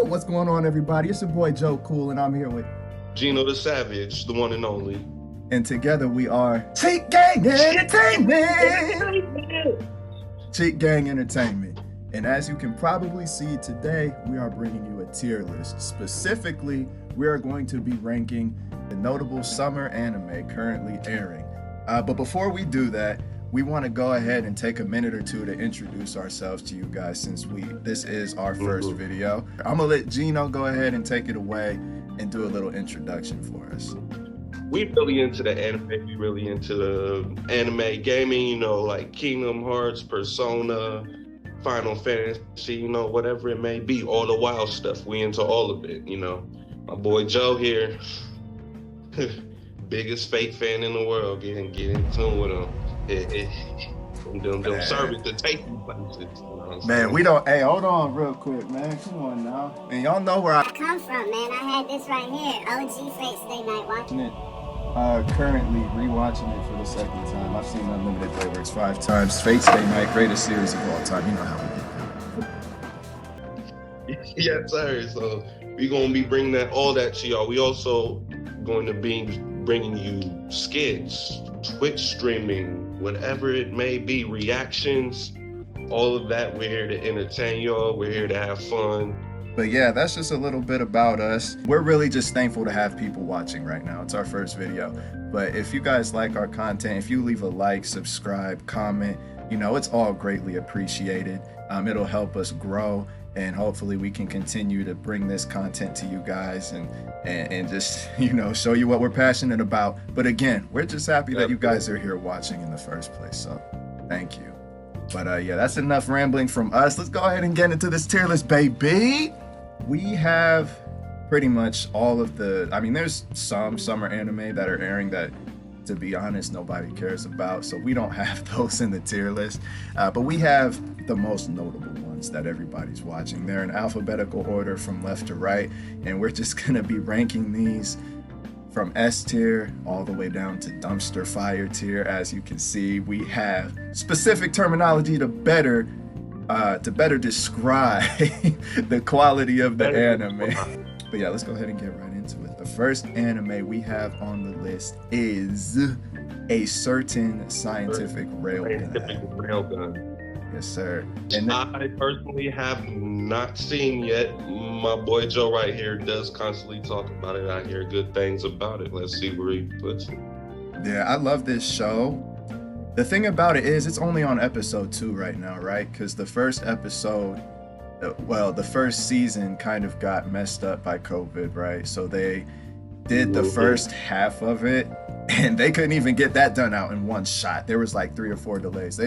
what's going on, everybody? It's your boy Joe Cool, and I'm here with Gino the Savage, the one and only. And together we are Cheat Gang Entertainment. Cheat Gang Entertainment. And as you can probably see today, we are bringing you a tier list. Specifically, we are going to be ranking the notable summer anime currently airing. But before we do that, we want to go ahead and take a minute or two to introduce ourselves to you guys, since this is our first video. I'm gonna let Gino go ahead and take it away and do a little introduction for us. We really into the anime. We really into the anime gaming, you know, like Kingdom Hearts, Persona, Final Fantasy, you know, whatever it may be, all the wild stuff. We into all of it, you know. My boy Joe here, biggest Fate fan in the world. Get in tune with him. Them service to take you places. You know man, we don't. Hey, hold on real quick, man. Come on now. And y'all know where I come from, man. I had this right here. OG Fate Stay Night watching it. Currently rewatching it for the second time. I've seen Unlimited Playworks 5 times. Fate Stay Night, greatest series of all time. You know how we get. Yes, sir. So we're gonna be bringing all that to y'all. We also going to be bringing you skits, Twitch streaming, whatever it may be, reactions, all of that. We're here to entertain y'all. We're here to have fun. But yeah, that's just a little bit about us. We're really just thankful to have people watching right now. It's our first video. But if you guys like our content, if you leave a like, subscribe, comment, you know, it's all greatly appreciated. It'll help us grow, and hopefully we can continue to bring this content to you guys and just, you know, show you what we're passionate about. But again, we're just happy that you guys are here watching in the first place. So thank you. But yeah, that's enough rambling from us. Let's go ahead and get into this tier list, baby. We have pretty much all of there's some summer anime that are airing that, to be honest, nobody cares about. So we don't have those in the tier list. But we have the most notable ones that everybody's watching. They're in alphabetical order from left to right. And we're just going to be ranking these from S tier all the way down to dumpster fire tier. As you can see, we have specific terminology to better describe the quality of the anime. But yeah, let's go ahead and get right into it. The first anime we have on the list is A Certain Scientific Railgun. Yes, sir. And I personally have not seen yet. My boy Joe right here does constantly talk about it. I hear good things about it. Let's see where he puts it. Yeah, I love this show. The thing about it is it's only on episode 2 right now, right? Because the first episode, the first season kind of got messed up by COVID, right? So they did the first half of it, and they couldn't even get that done out in one shot. There was like 3 or 4 delays.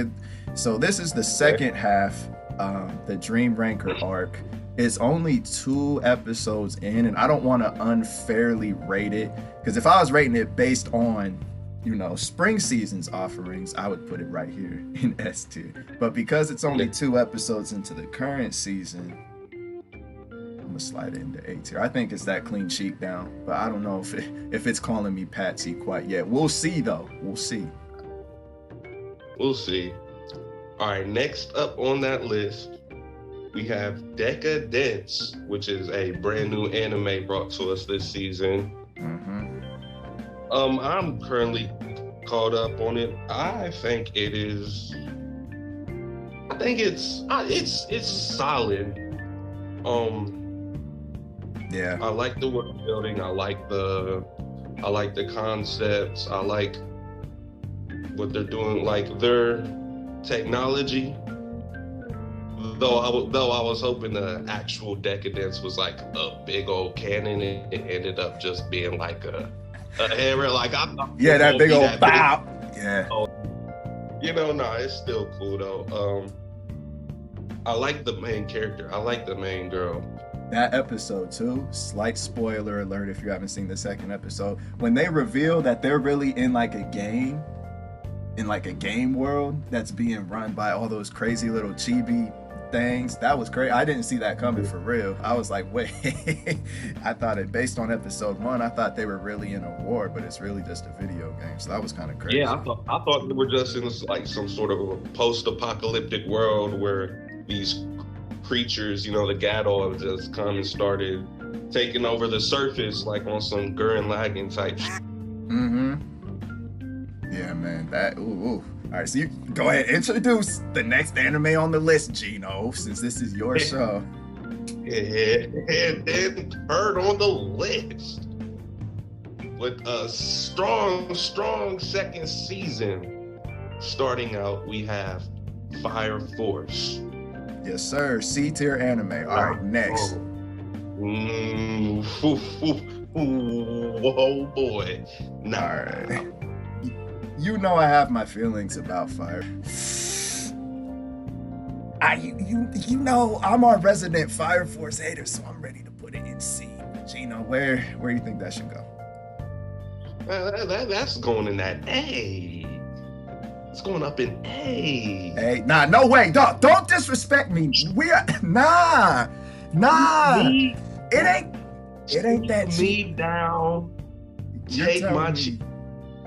So this is the second half, the Dream Ranker arc. It's only 2 episodes in, and I don't want to unfairly rate it, because if I was rating it based on, you know, spring season's offerings, I would put it right here in S tier. But because it's only 2 episodes into the current season, I'm gonna slide it into A tier. I think it's that clean sheet down, but I don't know if it's calling me Patsy quite yet. We'll see though. We'll see. We'll see. All right, next up on that list, we have Decadence, which is a brand new anime brought to us this season. I'm currently caught up on it. I think it's solid. Yeah. I like the world building. I like the concepts. I like what they're doing, like their technology. Though I was hoping the actual Decadence was like a big old cannon, and it ended up just being like a area, like I thought. Yeah, that big old bow. Yeah. You know, no, it's still cool though. I like the main character. I like the main girl. That episode too, slight spoiler alert if you haven't seen the second episode, when they reveal that they're really in like a game world that's being run by all those crazy little chibi things, that was crazy. I didn't see that coming for real. I was like, wait. I thought it, based on episode 1, I thought they were really in a war, but it's really just a video game. So that was kind of crazy. Yeah, I thought they were just in like some sort of a post-apocalyptic world where these creatures, you know, the Gadol have just come and started taking over the surface like on some Gurren Lagann type shit. Mm-hmm. Yeah, man. Ooh. All right, so you go ahead, introduce the next anime on the list, Gino, since this is your show. And then third on the list with a strong second season. Starting out, we have Fire Force. Yes, sir. C-tier anime. All right, next. Oh boy. All right. You know I have my feelings about Fire. You know I'm our resident Fire Force hater, so I'm ready to put it in C. Gino, where do you think that should go? That's going in that A. It's going up in A. Hey, nah, no way, dog. Don't disrespect me. Nah. It ain't that cheap. Me down. Take my cheek.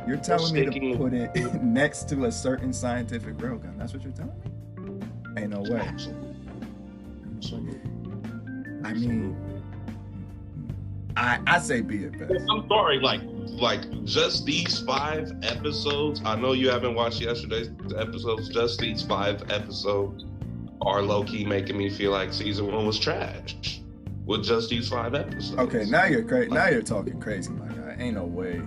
You're telling me to put it next to a certain scientific railgun. That's what you're telling me? Ain't no way. Absolutely. I mean, I say be it best. I'm sorry, like just these 5 episodes. I know you haven't watched yesterday's episodes. Just these 5 episodes are low key making me feel like season 1 was trash. With just these 5 episodes. Okay, now you're crazy. Now you're talking crazy, my guy. Ain't no way,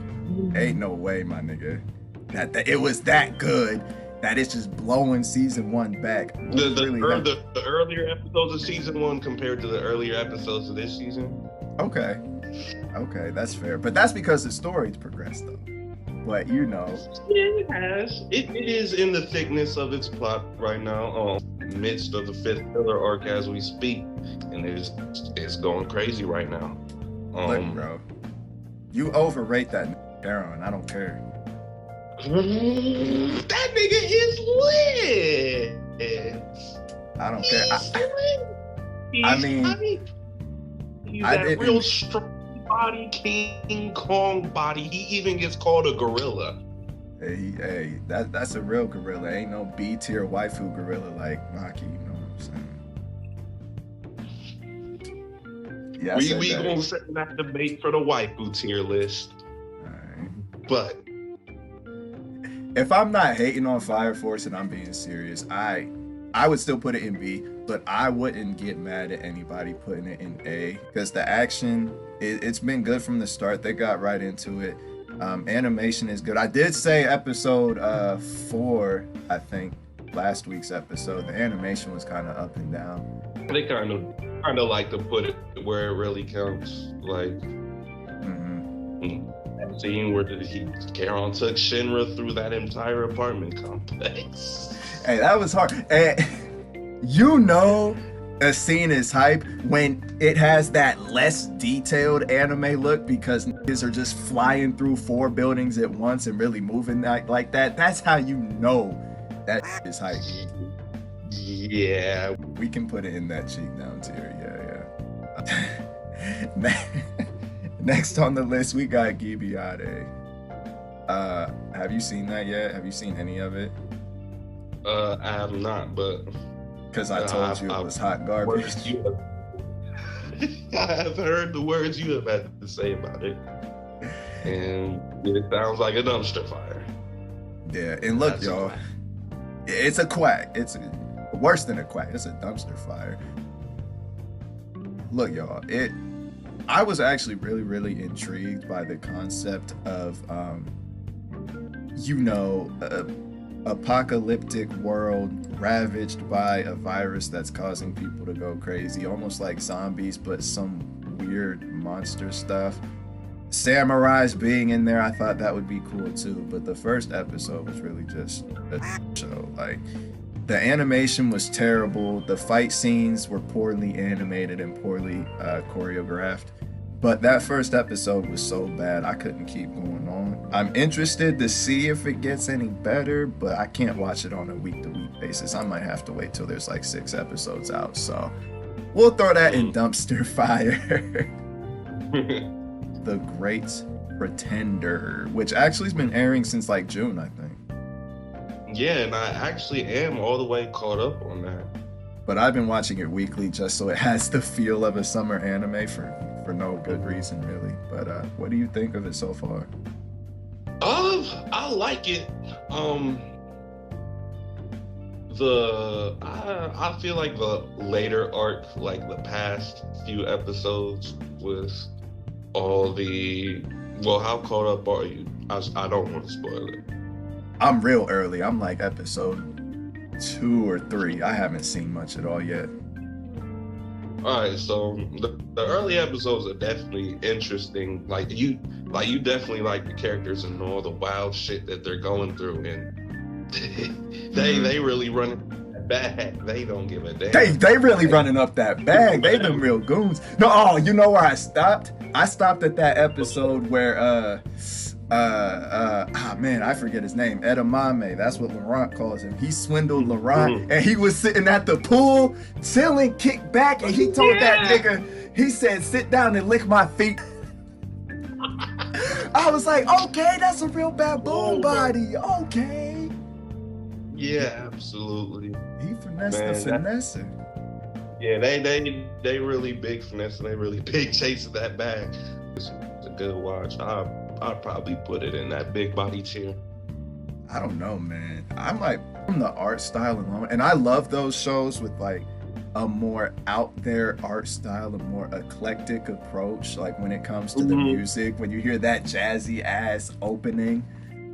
my nigga. That it was that good. That it's just blowing season 1 back. The earlier episodes of season 1 compared to the earlier episodes of this season. Okay, that's fair. But that's because the story's progressed, though. But you know, it has. It is in the thickness of its plot right now. Midst of the 5th pillar arc as we speak, and it's going crazy right now. Look, bro, you overrate that Darren. I don't care. That nigga is lit. I don't care. I mean, he's that real strong body, King Kong body. He even gets called a gorilla. Hey, that's a real gorilla. Ain't no B-tier waifu gorilla like Maki. You know what I'm saying? Yeah, we gonna set that debate for the waifu tier list. All right. But if I'm not hating on Fire Force and I'm being serious, I would still put it in B, but I wouldn't get mad at anybody putting it in A because the action, it's been good from the start. They got right into it. Animation is good. I did say episode 4, I think, last week's episode. The animation was kind of up and down. They kind of like to put it where it really counts. Like that scene where Karen took Shinra through that entire apartment complex. Hey, that was hard. And you know a scene is hype when it has that less detailed anime look because niggas are just flying through 4 buildings at once and really moving like that. That's how you know that is hype. Yeah. We can put it in that cheek down tier. Yeah. Next on the list, we got Gibiade. Have you seen that yet? Have you seen any of it? I have not, but because I told you it was hot garbage. I have heard the words you have had to say about it, and it sounds like a dumpster fire. Yeah, and look, y'all, it's a quack. It's worse than a quack. It's a dumpster fire. Look, y'all, I was actually really intrigued by the concept of, apocalyptic world ravaged by a virus that's causing people to go crazy, almost like zombies, but some weird monster stuff. Samurais being in there, I thought that would be cool too, but the first episode was really just a show. Like, the animation was terrible, the fight scenes were poorly animated and poorly choreographed. But that first episode was so bad, I couldn't keep going on. I'm interested to see if it gets any better, but I can't watch it on a week-to-week basis. I might have to wait till there's like 6 episodes out. So we'll throw that in dumpster fire. The Great Pretender, which actually has been airing since like June, I think. Yeah, and I actually am all the way caught up on that. but I've been watching it weekly just so it has the feel of a summer anime for no good reason really. But what do you think of it so far? I like it. I feel like the later arc, like the past few episodes, was all the. Well, how caught up are you? I don't want to spoil it. I'm real early. I'm like episode 2 or 3. I haven't seen much at all yet. All right, so the early episodes are definitely interesting. Like you definitely like the characters and all the wild shit that they're going through, and they really running that bag. They don't give a damn. They really running up that bag. They them real goons. No, oh, you know where I stopped? I stopped at that episode where man, I forget his name. Edamame, that's what Laurent calls him. He swindled Laurent, and he was sitting at the pool, chilling, kicked back, and he told that nigga, he said, sit down and lick my feet. I was like, okay, that's a real baboon body. Okay. Yeah, absolutely. He finessed the finesser. Yeah, they really big finesse, and they really big chasing that bag. It's a good watch. I'd probably put it in that big body tier. I don't know, man. I'm like, from the art style alone, and I love those shows with like a more out there art style, a more eclectic approach. Like when it comes to the music, when you hear that jazzy ass opening.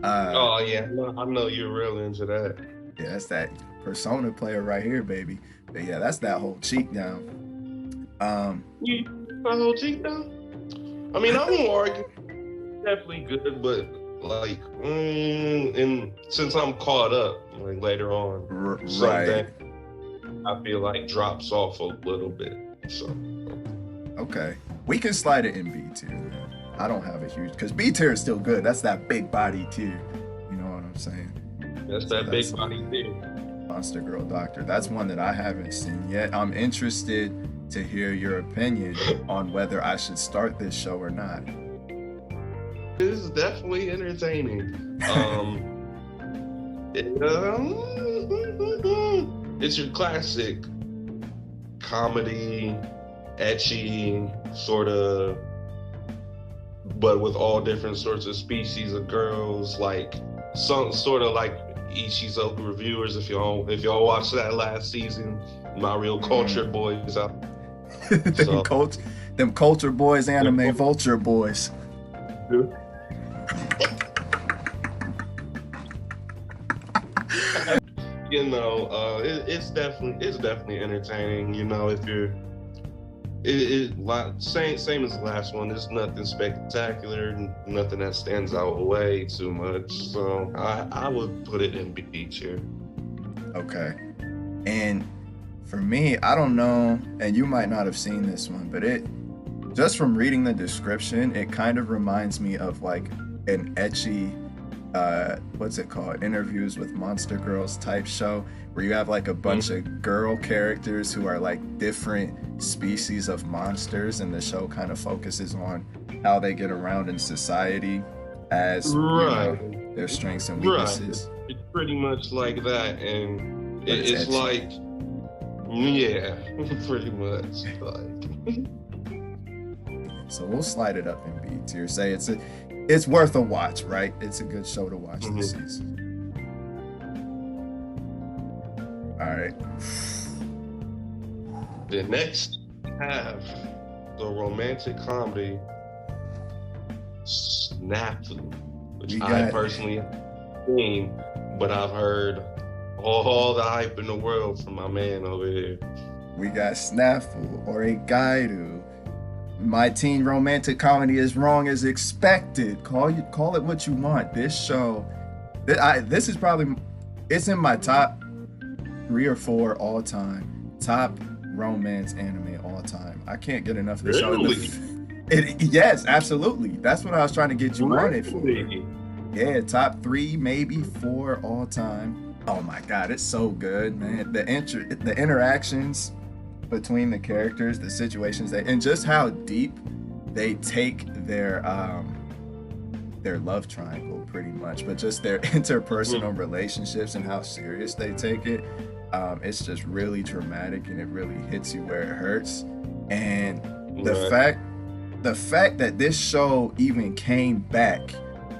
Oh yeah, I know you're real into that. Yeah, that's that Persona player right here, baby. But yeah, that's that whole cheek down. Yeah, that whole cheek down. I mean, I won't argue. Definitely good, but like, and since I'm caught up, like later on, right, I feel like drops off a little bit. So okay, we can slide it in B tier. I don't have a huge, because B tier is still good. That's that big body tier. You know what I'm saying? That's that big body tier. Monster Girl Doctor. That's one that I haven't seen yet. I'm interested to hear your opinion on whether I should start this show or not. It's definitely entertaining. It's your classic comedy, ecchi, sort of, but with all different sorts of species of girls, like some sort of like Ishizoku Reviewers. If y'all watched that last season, my real culture boys out. them culture boys, anime vulture boys. You know, it's definitely entertaining. You know, if you're, same as the last one. There's nothing spectacular, nothing that stands out way too much. So I would put it in B tier. Okay, and for me, I don't know, and you might not have seen this one, but it, just from reading the description, it kind of reminds me of like an ecchi, what's it called? Interviews with Monster Girls type show, where you have like a bunch of girl characters who are like different species of monsters, and the show kind of focuses on how they get around in society as you know, their strengths and weaknesses. Right. It's pretty much like that, and it's like, yeah, pretty much like. So we'll slide it up in B tier. Say it's worth a watch, right? It's a good show to watch this season. All right. The next we have the romantic comedy Snafu, which I personally haven't seen, but I've heard all the hype in the world from my man over here. We got Snafu or a Gairu. My teen romantic comedy is wrong as expected. Call it what you want. This show, this is probably, it's in my top 3 or 4 all time. Top romance anime all time. I can't get enough of this show. Yes, absolutely. That's what I was trying to get you on it for. Yeah, top 3, maybe 4 all time. Oh my God, it's so good, man. The interactions between the characters, the situations and just how deep they take their love triangle pretty much, but just their interpersonal relationships and how serious they take it. It's just really dramatic and it really hits you where it hurts. And the Right. fact that this show even came back,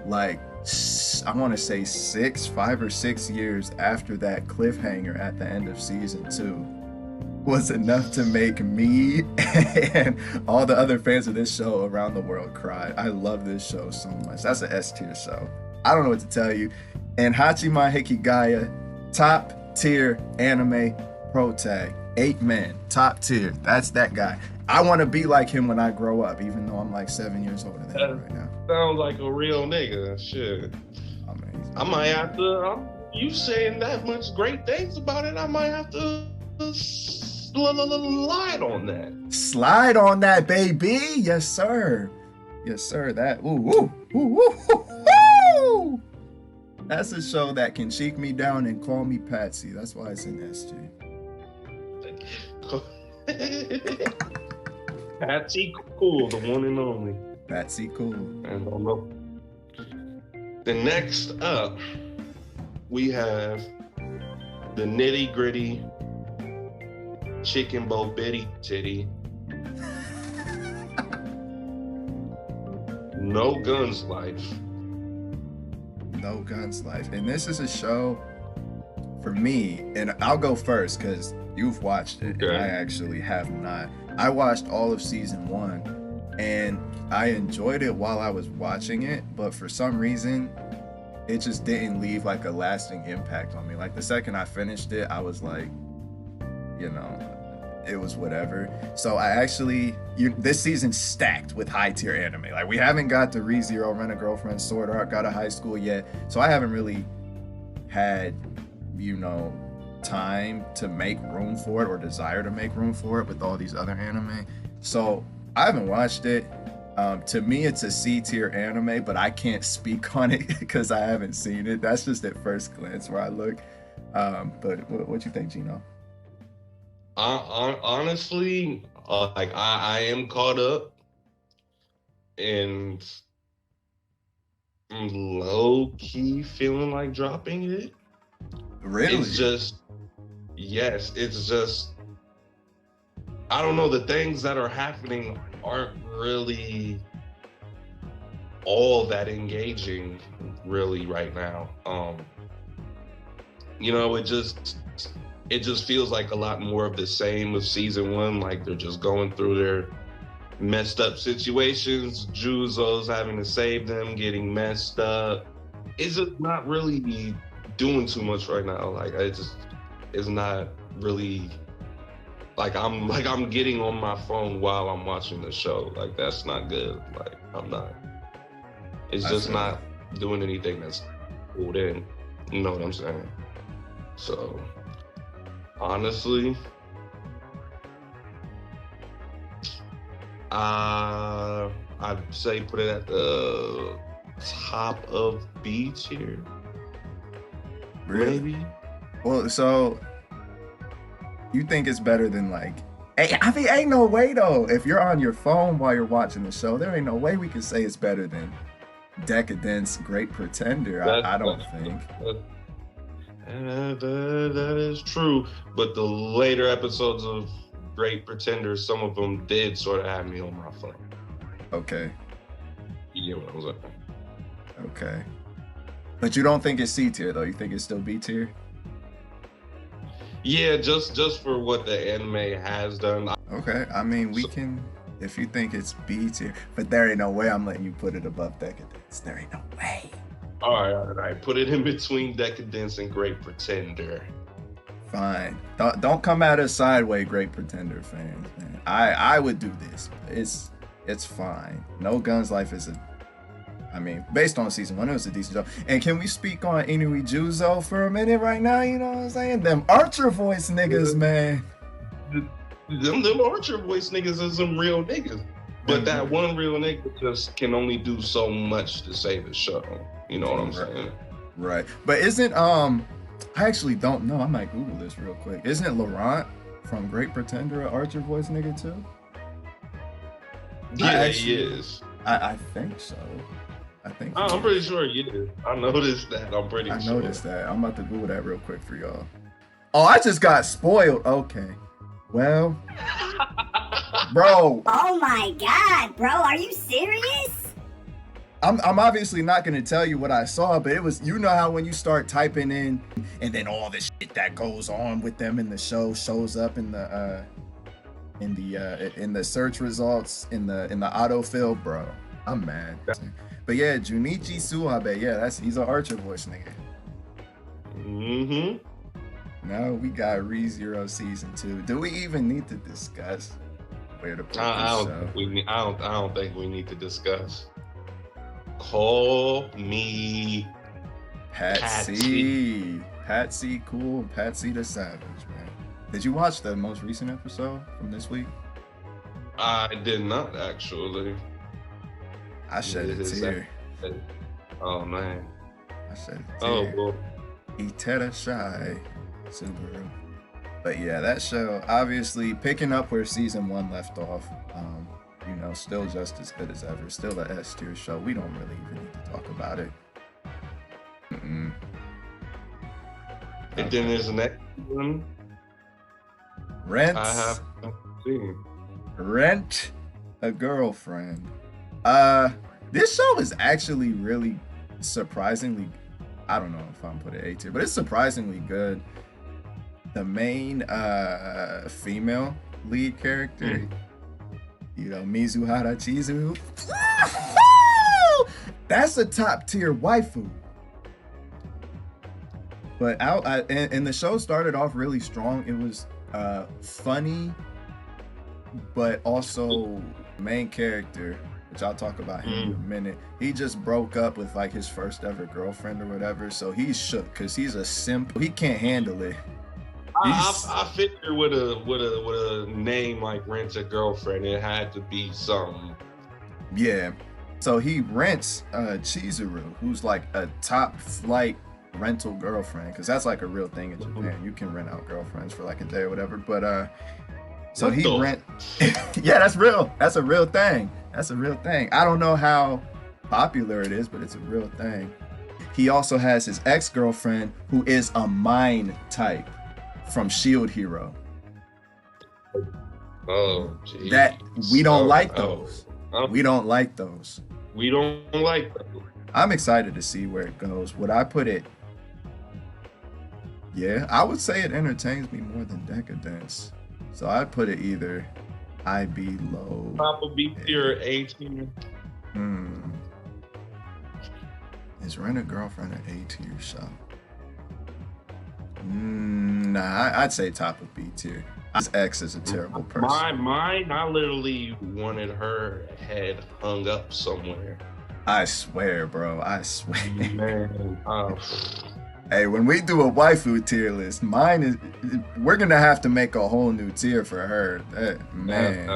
like I want to say 5 or 6 years after that cliffhanger at the end of season 2, was enough to make me and all the other fans of this show around the world cry. I love this show so much. That's an S tier show. I don't know what to tell you. And Hachima Hikigaya, top tier anime pro tag. 8 men, top tier. That's that guy. I want to be like him when I grow up, even though I'm like 7 years older than him right now. Sounds like a real nigga. Shit. Amazing. I might have to. You saying that much great things about it? I might have to slide on that. Slide on that, baby. Yes, sir. Yes, sir. That. Ooh. That's a show that can cheek me down and call me Patsy. That's why it's in SG. Patsy Cool, the one and only. Patsy Cool. And the next up, we have the nitty gritty chicken bow bitty titty. No Guns Life. No Guns Life. And this is a show for me, and I'll go first because you've watched it, Okay. and I actually have not. I watched all of season 1, and I enjoyed it while I was watching it, but for some reason, it just didn't leave like a lasting impact on me. Like the second I finished it, I was like, it was whatever. So I actually, this season's stacked with high tier anime. Like we haven't got to ReZero, Rent a Girlfriend, Sword Art, Got a High School yet. So I haven't really had, time to make room for it or desire to make room for it with all these other anime. So I haven't watched it. To me, it's a C tier anime, but I can't speak on it because I haven't seen it. That's just at first glance where I look. But what you think, Gino? Honestly, like I am caught up, and I'm low key feeling like dropping it. Really? It's just, yes, it's just, I don't know, the things that are happening aren't really all that engaging really right now. It just feels like a lot more of the same of season 1. Like they're just going through their messed up situations. Juzo's having to save them, getting messed up. It's just not really doing too much right now. Like it's not really like I'm getting on my phone while I'm watching the show. Like that's not good. Like I'm not. It's just not doing anything that's pulled in. You know what I'm saying? So honestly, I'd say put it at the top of B tier. Really? Maybe. Well, so you think it's better than like, I mean, ain't no way though. If you're on your phone while you're watching the show, there ain't no way we can say it's better than Decadence, Great Pretender. I don't think. That is true. But the later episodes of Great Pretender, some of them did sort of have me on my phone. Okay. You get what I'm saying? Okay. But you don't think it's C tier though? You think it's still B tier? Yeah, just for what the anime has done. Okay. I mean, we can, if you think it's B tier, but there ain't no way I'm letting you put it above Decadence. There ain't no way. All right. Put it in between Decadence and Great Pretender. Fine. Don't come at us sideways, Great Pretender fans, man. I would do this. It's fine. No Guns Life is based on season 1, it was a decent show. And can we speak on Inui Juzo for a minute right now? You know what I'm saying? Them Archer voice niggas, man. Them Archer voice niggas is some real niggas. But that one real nigga just can only do so much to save the show. You know what I'm saying? Right. But isn't I actually don't know. I might Google this real quick. Isn't Laurent from Great Pretender an Archer voice nigga too? Yeah, he is. I think so. I'm pretty sure he is. I noticed that. I'm pretty sure. I noticed that. I'm about to Google that real quick for y'all. Oh, I just got spoiled. Okay. Well, bro, Oh my god, bro, are you serious? I'm obviously not gonna tell you what I saw, but it was, you know how when you start typing in and then all the shit that goes on with them in the show shows up in the search results in the autofill, bro. I'm mad. But yeah, Junichi Suabe, yeah, he's an Archer voice nigga. Mm-hmm. Now we got ReZero season 2. Do we even need to discuss where to put this show? I don't think we need to discuss. Call me Patsy. Patsy, cool. Patsy the Savage, man. Did you watch the most recent episode from this week? I did not actually. I shed a tear. Oh man. I shed a tear. Oh boy. Itera Shy Subaru. But yeah, that show obviously picking up where season 1 left off. You know, still just as good as ever. Still a S tier show. We don't really even need to talk about it. And then there's the next one. Rent. I have seen. Rent a Girlfriend. This show is actually really surprisingly, I don't know if I'm putting A tier, but it's surprisingly good. The main female lead character, you know, Mizuhara Chizuru. That's a top tier waifu. But and the show started off really strong. It was funny, but also main character, which I'll talk about him in a minute. He just broke up with like his first ever girlfriend or whatever, so he's shook because he's a simp. He can't handle it. I figured with a name like Rent a Girlfriend, it had to be something. Yeah. So he rents Chizuru, who's like a top flight rental girlfriend, because that's like a real thing in Japan. You can rent out girlfriends for like a day or whatever. But so he rent. Yeah, that's real. That's a real thing. That's a real thing. I don't know how popular it is, but it's a real thing. He also has his ex-girlfriend, who is a mine type from Shield Hero. Oh, geez. That we don't like those. We don't like those. We don't like those. I'm excited to see where it goes. Would I put it? Yeah, I would say it entertains me more than Decadence. So I'd put it either IB low. Top of B tier, A tier. Is Rent a Girlfriend an A tier show? Nah, I'd say top of B tier. His ex is a terrible person. Mine, I literally wanted her head hung up somewhere. I swear, bro. I swear. Man, hey, when we do a waifu tier list, mine is. We're gonna have to make a whole new tier for her. Man.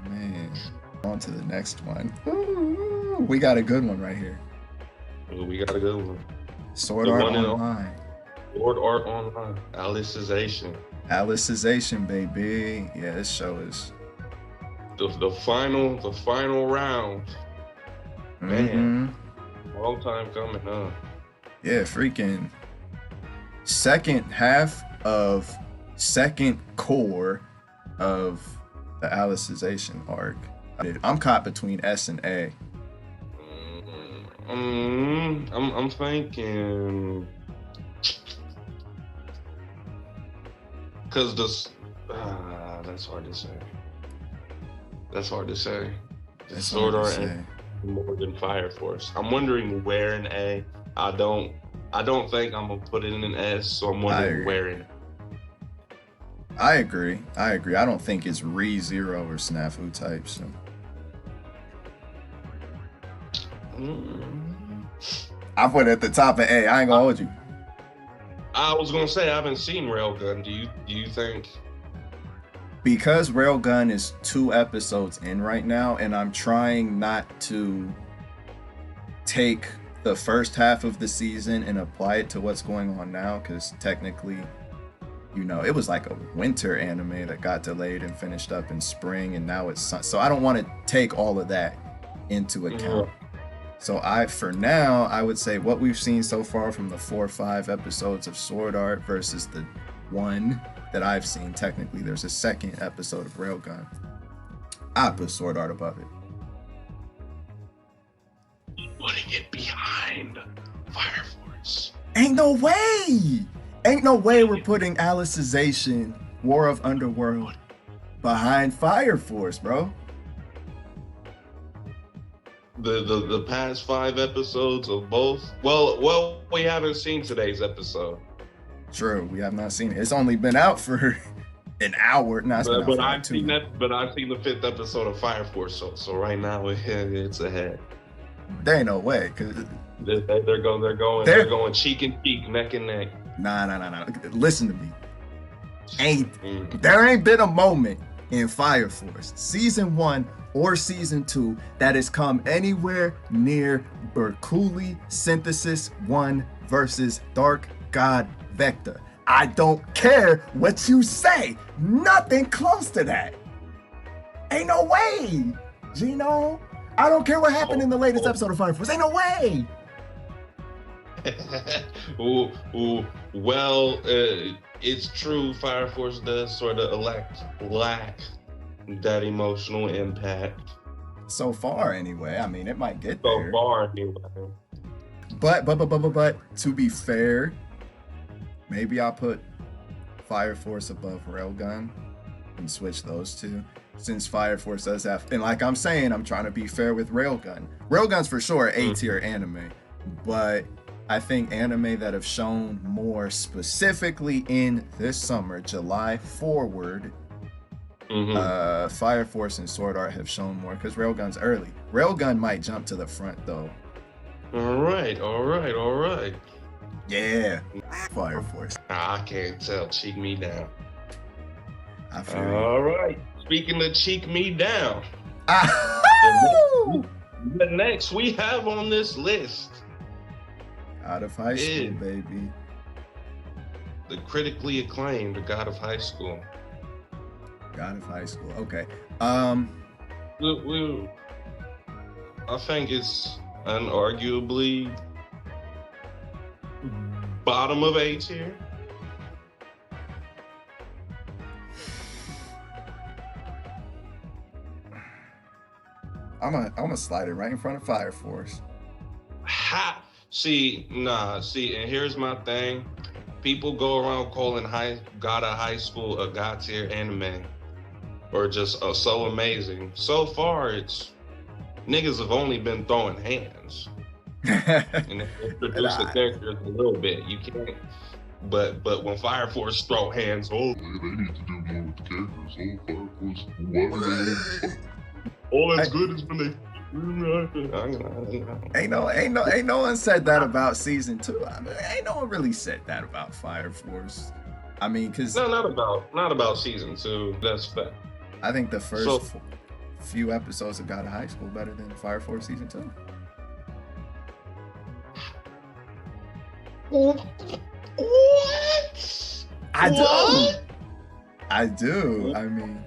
Man. On to the next one. Ooh, we got a good one right here. We got a good one. Sword Art Online. Sword Art Online. Alicization. Alicization, baby. Yeah, this show is the final round. Man, long time coming up. Yeah, freaking second half of second core of the Alicization arc. I'm caught between S and A. I'm thinking, cause that's hard to say. That's hard to say. Sword Art and more than Fire Force. I'm wondering where in A. I don't think I'm gonna put it in an S, so I'm wondering where in. I agree. I don't think it's ReZero or Snafu type. So. I put it at the top of A. I ain't gonna hold you. I was gonna say I haven't seen Railgun. Do you think? Because Railgun is 2 episodes in right now, and I'm trying not to take the first half of the season and apply it to what's going on now, because technically, you know, it was like a winter anime that got delayed and finished up in spring, and now it's so I don't want to take all of that into account. So for now, I would say what we've seen so far from the 4 or 5 episodes of Sword Art versus the one that I've seen. Technically, there's a second episode of Railgun. I put Sword Art above it. Putting it behind Fire Force. Ain't no way! Ain't no way we're putting Alicization, War of Underworld, behind Fire Force, bro. The past 5 episodes of both. Well, we haven't seen today's episode. True, we have not seen it. It's only been out for an hour. No, but I've seen that. But I've seen the 5th episode of Fire Force. So right now it's ahead. There ain't no way, cause they're going cheek and cheek, neck and neck. Nah. Listen to me. There ain't been a moment in Fire Force season 1 or season 2 that has come anywhere near Bercouli Synthesis 1 versus Dark God Vector. I don't care what you say. Nothing close to that. Ain't no way, Gino. I don't care what happened in the latest episode of Fire Force. Ain't no way. Well, it's true. Fire Force does sort of lack that emotional impact. So far, anyway. I mean, it might get there. So far, anyway. But to be fair, maybe I'll put Fire Force above Railgun and switch those two. Since Fire Force does have, and like I'm saying, I'm trying to be fair with Railgun. Railgun's for sure A-tier anime, but I think anime that have shown more specifically in this summer, July forward, Fire Force and Sword Art have shown more because Railgun's early. Railgun might jump to the front though. All right. Yeah, Fire Force. I can't tell. Cheek me down. I feel all right. Speaking of cheek me down, the next we have on this list, Out of High School, baby. The critically acclaimed God of High School. God of High School. Okay. I think it's unarguably bottom of A tier. I'm gonna slide it right in front of Fire Force. See, and here's my thing. People go around calling God of High School a God tier anime, or just so amazing. So far, it's niggas have only been throwing hands, and they introduce the characters a little bit. You can't, but when Fire Force throw hands, they need to do more with the characters. Fire Force, why all that's good is when they. Ain't no one said that about season 2. I mean, ain't no one really said that about Fire Force. I mean, cause not about season 2. That's fact. I think the first few episodes of God of High School better than Fire Force season 2. What? I do. I mean.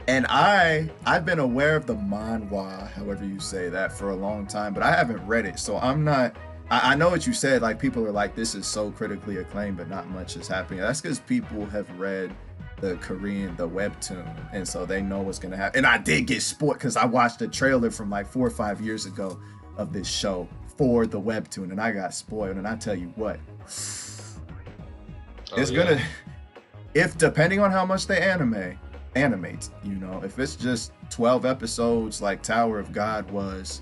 And I've been aware of the manhwa, however you say that, for a long time, but I haven't read it. So I'm not, I know what you said, like people are like, this is so critically acclaimed, but not much is happening. That's because people have read the webtoon, and so they know what's gonna happen. And I did get spoiled because I watched a trailer from like 4 or 5 years ago of this show for the webtoon, and I got spoiled. And I tell you what, it's gonna, if depending on how much they animates, you know, if it's just 12 episodes like Tower of God was,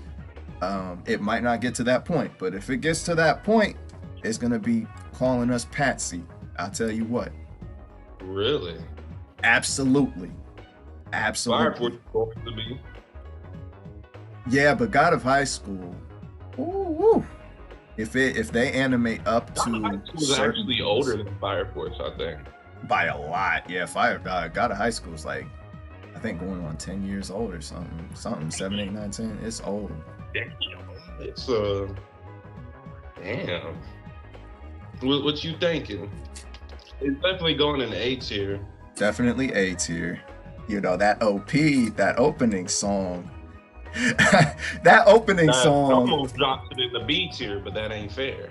it might not get to that point, but if it gets to that point, it's gonna be calling us Patsy. I'll tell you what. Really? Absolutely. Fire Force is going to be. Yeah, but God of High School, ooh. If they animate up to God of High School is actually older than Fire Force, I think. By a lot, yeah. God of High School is like, I think going on 10 years old or something. 7, 8, 9, 10. It's old. It's damn. What you thinking? It's definitely going in A tier. Definitely A tier. You know, that OP, that opening song, That opening That song, almost drops it in the B tier, but that ain't fair.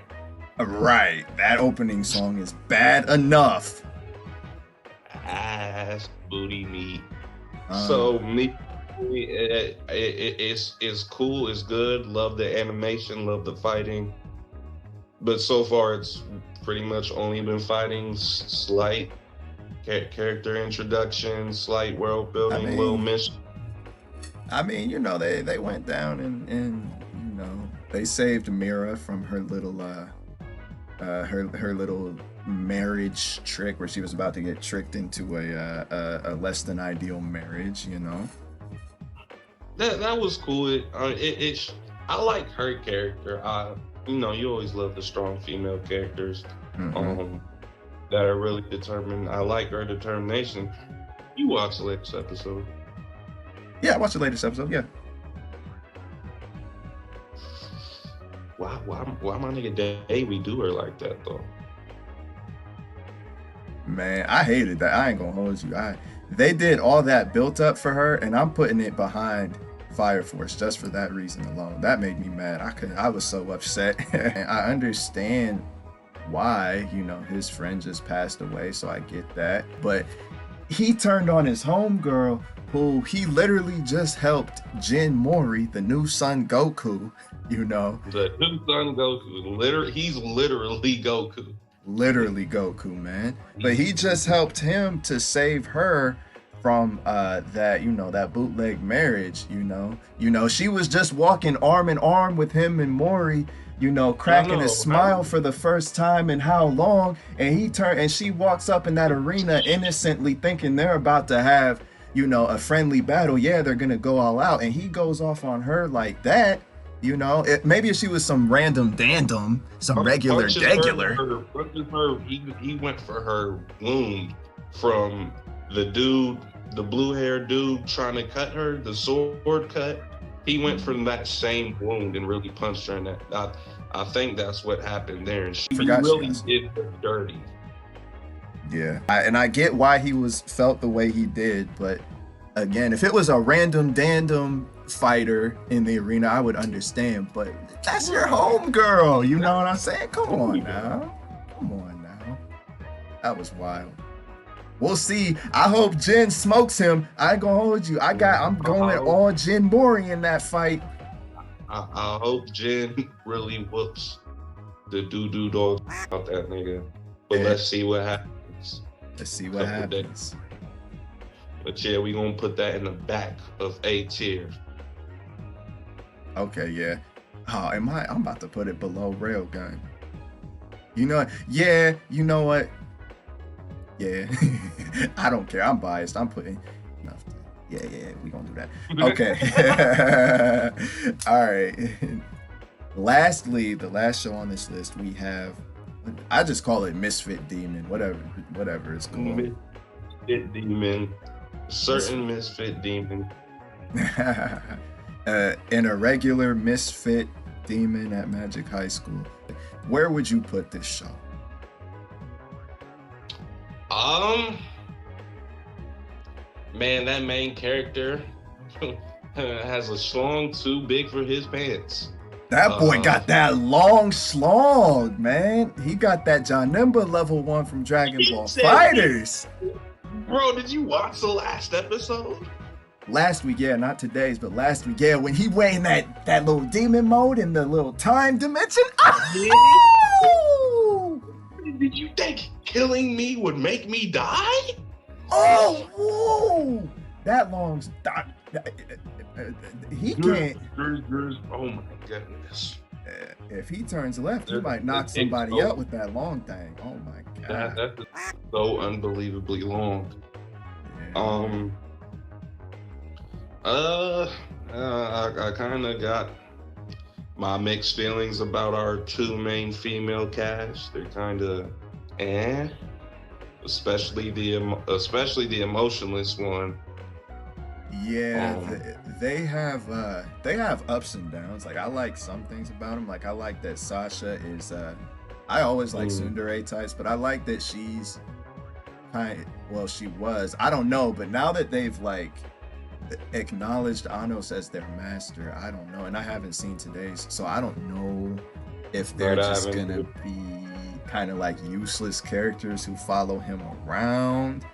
right? That opening song is bad enough. Ass booty meat. Uh, So me, it's cool. It's good. Love the animation. Love the fighting. But so far, it's pretty much only been fighting. Slight character introduction, slight world I building, little mean, mission. you know, they went down and you know they saved Mira from her little her little marriage trick where she was about to get tricked into a less than ideal marriage. You know. That was cool. I like her character. You know, you always love the strong female characters. Mm-hmm. That are really determined. I like her determination. You watched the latest episode. Yeah, I watched the latest episode. Yeah. Why my nigga Davey do her like that though? Man, I hated that. I ain't gonna hold you. They did all that built up for her, and I'm putting it behind Fire Force just for that reason alone. That made me mad. I was so upset. And I understand why, you know, his friend just passed away, so I get that. But he turned on his homegirl, who he literally just helped Jin Mori, the new Son Goku, you know. The new Son Goku. He's literally Goku. Literally Goku, man. But he just helped him to save her from that, you know, that bootleg marriage, you know. She was just walking arm in arm with him and Mori, you know, cracking a smile for the first time in how long, and she walks up in that arena innocently thinking they're about to have, you know, a friendly battle. Yeah, they're gonna go all out, and he goes off on her like that. You know, maybe if she was some random dandom, some regular degular. He went for her wound from the dude, the blue-haired dude trying to cut her, the sword cut. He went from that same wound and really punched her in that. I think that's what happened there. And she really did her dirty. Yeah, and I get why he felt the way he did, but again, if it was a random dandom fighter in the arena, I would understand. But that's your homegirl, you know what I'm saying? Come on now. That was wild. We'll see. I hope Jin smokes him. I ain't gonna hold you. I'm going all Jin Mori in that fight. I hope Jin really whoops the doo-doo dog out that nigga. But let's see what happens. But yeah, we gonna put that in the back of A tier. Okay, yeah. Oh, I'm about to put it below Railgun. You know, yeah, you know what? Yeah, I don't care. I'm biased. I'm putting enough. Yeah, we gonna do that. Okay. All right. Lastly, the last show on this list we have, I just call it Misfit Demon, whatever it's called. Misfit Demon. Certain Misfit Demon. In a regular Misfit Demon at Magic High School. Where would you put this show? Man, that main character has a schlong too big for his pants. That boy got that long schlong, man. He got that Janemba level 1 from Dragon Ball FighterZ. Bro, did you watch the last episode? Last week, yeah, not today's, but last week, yeah, when he went in that little demon mode in the little time dimension. Oh! Did you think killing me would make me die? Oh, whoa! That long stop. He can't. Oh my goodness. If he turns left, he might knock somebody out with that long thing. Oh my god. That's so unbelievably long. Yeah. I kind of got my mixed feelings about our two main female cast. They're kind of especially the emotionless one. Yeah, they have ups and downs. Like I like some things about them. Like I like that Sasha is. I always like tsundere types, but I like that she's she was. I don't know, but now that they've like acknowledged Anos as their master. I don't know, and I haven't seen today's, so I don't know if they're Right, I just haven't gonna be kind of like useless characters who follow him around.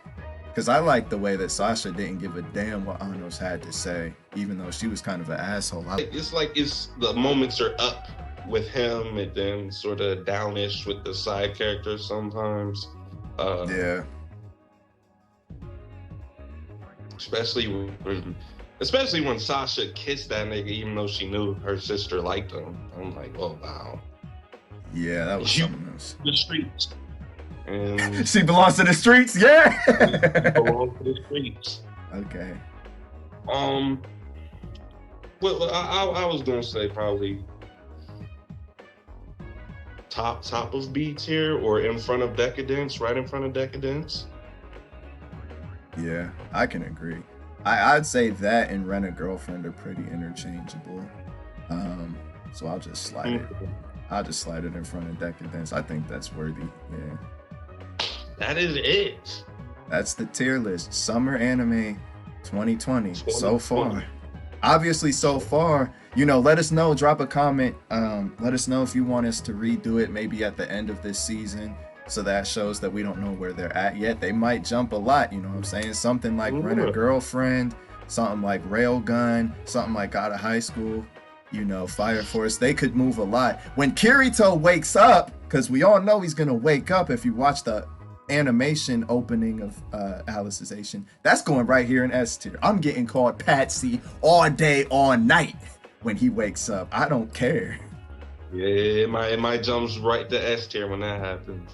Because I like the way that Sasha didn't give a damn what Anos had to say, even though she was kind of an asshole. It's like the moments are up with him and then sort of downish with the side characters sometimes. Yeah. Especially when Sasha kissed that nigga, even though she knew her sister liked him. I'm like, oh wow. Yeah, that was something else. The streets. And She belongs to the streets, yeah. belong to the streets. Okay. Well, I was gonna say probably top of B tier or in front of Decadence, right in front of Decadence. Yeah, I can agree. I'd say that and Rent a Girlfriend are pretty interchangeable. So I'll just slide it. I'll just slide it in front of Decadence. I think that's worthy. Yeah. That is it. That's the tier list. Summer anime 2020 so far. Obviously, so far, you know, let us know, drop a comment. Let us know if you want us to redo it maybe at the end of this season. So that shows that we don't know where they're at yet. They might jump a lot, you know what I'm saying? Something like Rent a Girlfriend, something like Railgun, something like Out of High School, you know, Fire Force. They could move a lot. When Kirito wakes up, because we all know he's going to wake up if you watch the animation opening of Alice's Asian, that's going right here in S tier. I'm getting called Patsy all day, all night when he wakes up. I don't care. Yeah, it might jump right to S tier when that happens.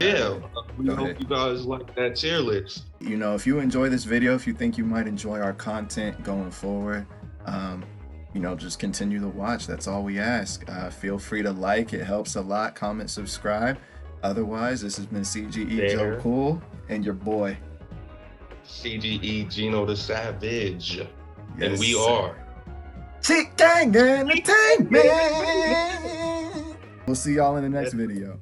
Yeah, we hope you guys like that tier list. You know, if you enjoy this video, if you think you might enjoy our content going forward, you know, just continue to watch. That's all we ask. Feel free to like. It helps a lot. Comment, subscribe. Otherwise, this has been CGE Joe Cool and your boy CGE Gino the Savage. Yes, and we are Chick Gang Entertainment. We'll see y'all in the next video.